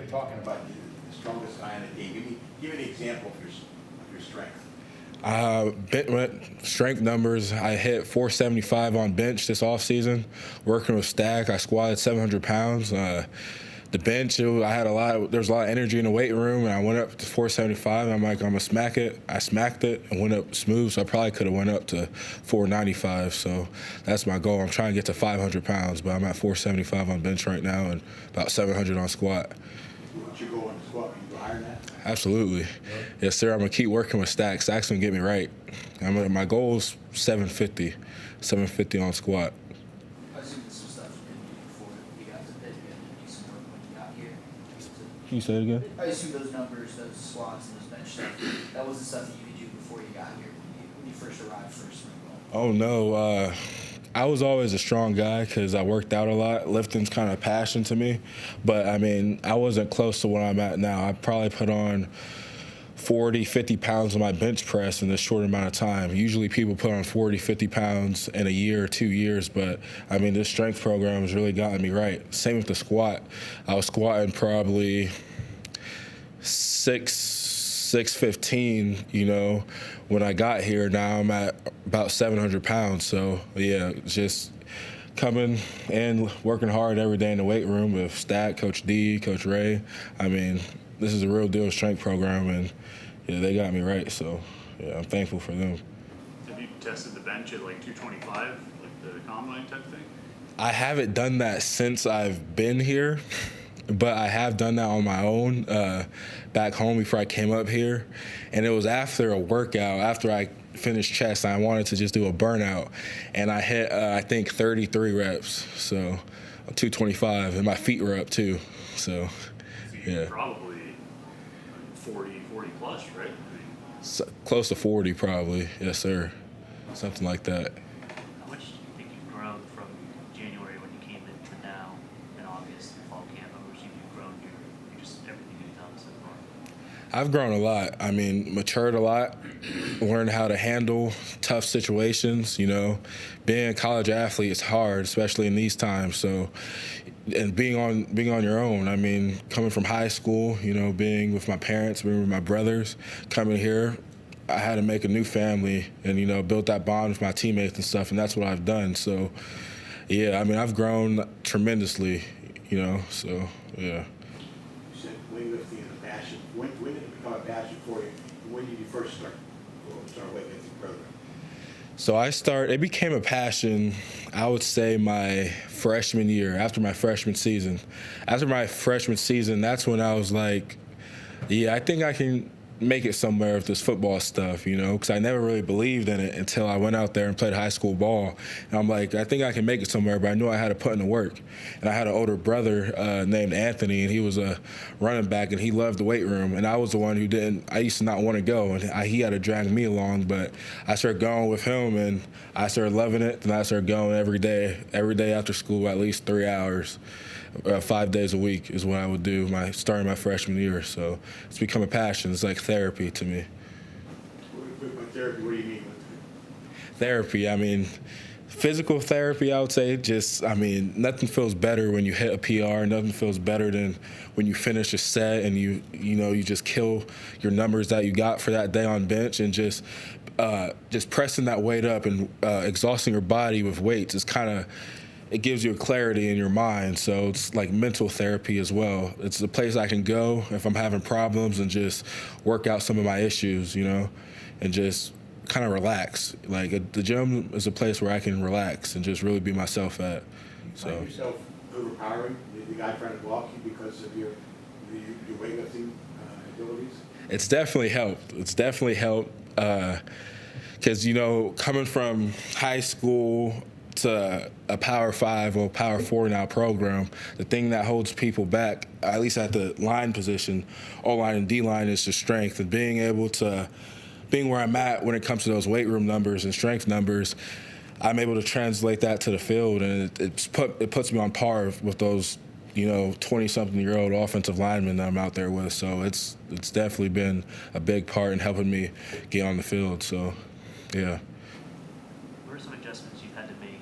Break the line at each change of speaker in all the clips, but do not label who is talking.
talking about the strongest guy in the game. Give me an example of your strength.
Strength numbers, I hit 475 on bench this offseason. Working with Stack, I squatted 700 pounds. The bench, there was a lot of energy in the weight room, and I went up to 475. And I'm like, I'm gonna smack it. I smacked it and went up smooth, so I probably could have went up to 495. So that's my goal. I'm trying to get to 500 pounds, but I'm at 475 on bench right now and about 700 on squat.
Once you go on the squat, you go higher than that?
Absolutely. Yes, sir. I'm going to keep working with Stack. Stack's going to get me right. My goal is 750 on squat.
I assume this was stuff you didn't do before you got to Pitt. You had to do some work when you got here.
Can you say it again?
I assume those numbers, those squats, and those bench stuff, that wasn't stuff that you could do before you got here when you first arrived for spring ball.
Oh, no. I was always a strong guy because I worked out a lot. Lifting's kind of a passion to me. But, I mean, I wasn't close to where I'm at now. I probably put on 40, 50 pounds on my bench press in this short amount of time. Usually people put on 40, 50 pounds in a year or 2 years, but, I mean, this strength program has really gotten me right. Same with the squat. I was squatting probably 615, when I got here. Now I'm at about 700 pounds. So, yeah, just coming and working hard every day in the weight room with Stat, Coach D, Coach Ray. I mean, this is a real deal strength program, and yeah, they got me right. So, yeah, I'm thankful for them.
Have you tested the bench at like 225, like the combine type thing?
I haven't done that since I've been here. But I have done that on my own back home before I came up here. And it was after a workout, after I finished chest, I wanted to just do a burnout. And I hit, I think, 33 reps, so 225. And my feet were up, too. So yeah.
Probably 40 plus, right?
So, close to 40, probably. Yes, sir. Something like that.
How much do you think you've grown from January when you came in to now in August, fall camp? How much have you grown your just everything you've done so far?
I've grown a lot. I mean, matured a lot, learned how to handle tough situations, Being a college athlete is hard, especially in these times. So, and being on your own. I mean, coming from high school, being with my parents, being with my brothers, coming here, I had to make a new family and, built that bond with my teammates and stuff, and that's what I've done. So, yeah, I mean, I've grown tremendously, so, yeah.
You said weightlifting is a passion. When did it become a passion for you? When did you first start weightlifting program?
So it became a passion, I would say, my freshman year, after my freshman season. After my freshman season, that's when I was like, yeah, I think I can make it somewhere with this football stuff, because I never really believed in it until I went out there and played high school ball. And I'm like, I think I can make it somewhere, but I knew I had to put in the work. And I had an older brother named Anthony, and he was a running back, and he loved the weight room. And I was the one who didn't. I used to not want to go, and he had to drag me along. But I started going with him, and I started loving it. And I started going every day after school, at least 3 hours. 5 days a week is what I would do starting my freshman year. So it's become a passion. It's like therapy to me.
With therapy, what do you mean?
Therapy, I mean, physical therapy, I would say. Nothing feels better when you hit a PR. Nothing feels better than when you finish a set and you just kill your numbers that you got for that day on bench, and just pressing that weight up and exhausting your body with weights is it gives you a clarity in your mind. So it's like mental therapy as well. It's a place I can go if I'm having problems and just work out some of my issues, and just kind of relax. Like the gym is a place where I can relax and just really be myself at.
So. You find yourself overpowering the guy trying to block you because of your weightlifting abilities?
It's definitely helped. Because, coming from high school to a Power 5 or Power 4 now program, the thing that holds people back, at least at the line position, O-line and D-line, is the strength. And being where I'm at when it comes to those weight room numbers and strength numbers, I'm able to translate that to the field, and it puts me on par with those 20-something-year-old offensive linemen that I'm out there with. So it's definitely been a big part in helping me get on the field. So, yeah.
What are some adjustments you've had to make,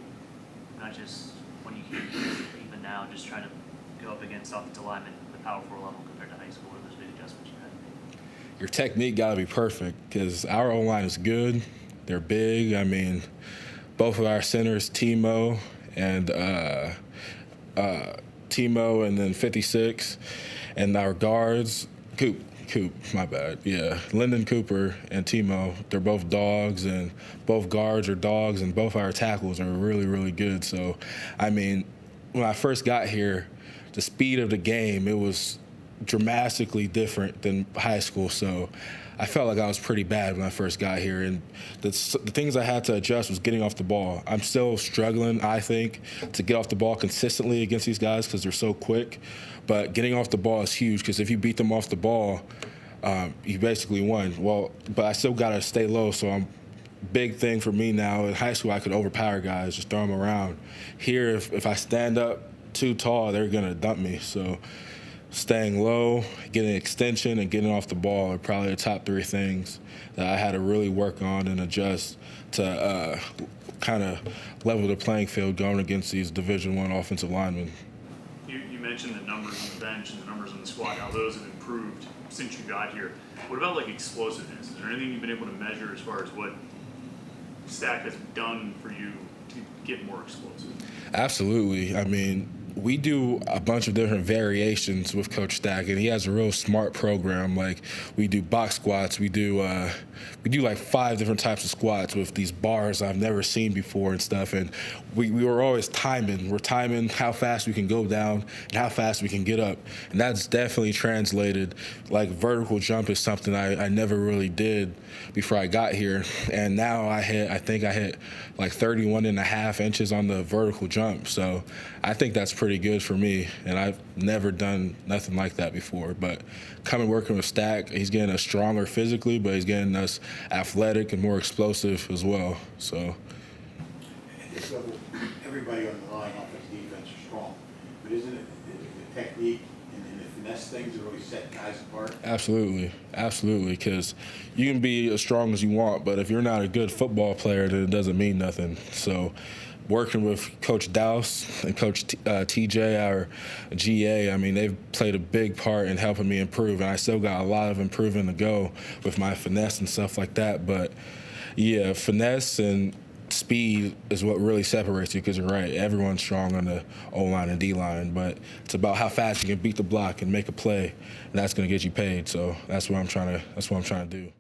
not just when you came here, even now, just trying to go up against offensive linemen with Power 4 level compared to high school? What are those big adjustments you had to make?
Your technique got to be perfect because our O-line is good. They're big. I mean, both of our centers, Timo and then 56, and our guards, Coop, my bad. Yeah, Lyndon Cooper and Timo, they're both dogs, and both guards are dogs, and both our tackles are really, really good. So, I mean, when I first got here, the speed of the game, it was dramatically different than high school. So I felt like I was pretty bad when I first got here. And the things I had to adjust was getting off the ball. I'm still struggling, I think, to get off the ball consistently against these guys because they're so quick. But getting off the ball is huge because if you beat them off the ball, you basically won. Well, but I still got to stay low. So big thing for me now, in high school, I could overpower guys, just throw them around. Here, if I stand up too tall, they're going to dump me. So staying low, getting extension, and getting off the ball are probably the top three things that I had to really work on and adjust to kind of level the playing field going against these Division I offensive linemen.
You mentioned the numbers on the bench and the numbers on the squad, how those have improved since you got here. What about like explosiveness? Is there anything you've been able to measure as far as what Stack has done for you to get more explosive?
Absolutely. I mean, we do a bunch of different variations with Coach Stack, and he has a real smart program. Like, we do box squats. We do like 5 different types of squats with these bars I've never seen before and stuff. And we were always timing. We're timing how fast we can go down and how fast we can get up. And that's definitely translated. Like, vertical jump is something I never really did before I got here. And now I think I hit like 31.5 inches on the vertical jump. So I think that's pretty good for me, and I've never done nothing like that before. But coming working with Stack, he's getting us stronger physically, but he's getting us athletic and more explosive as well. So
At this level, everybody on the line, offense, defense, are strong. But isn't it the technique and the finesse things that really set guys apart?
absolutely, because you can be as strong as you want, but if you're not a good football player, then it doesn't mean nothing. So working with Coach Douse and Coach TJ, our GA, I mean, they've played a big part in helping me improve, and I still got a lot of improving to go with my finesse and stuff like that. But, yeah, finesse and speed is what really separates you, because you're right, everyone's strong on the O-line and D-line, but it's about how fast you can beat the block and make a play, and that's going to get you paid. So that's what I'm trying to do.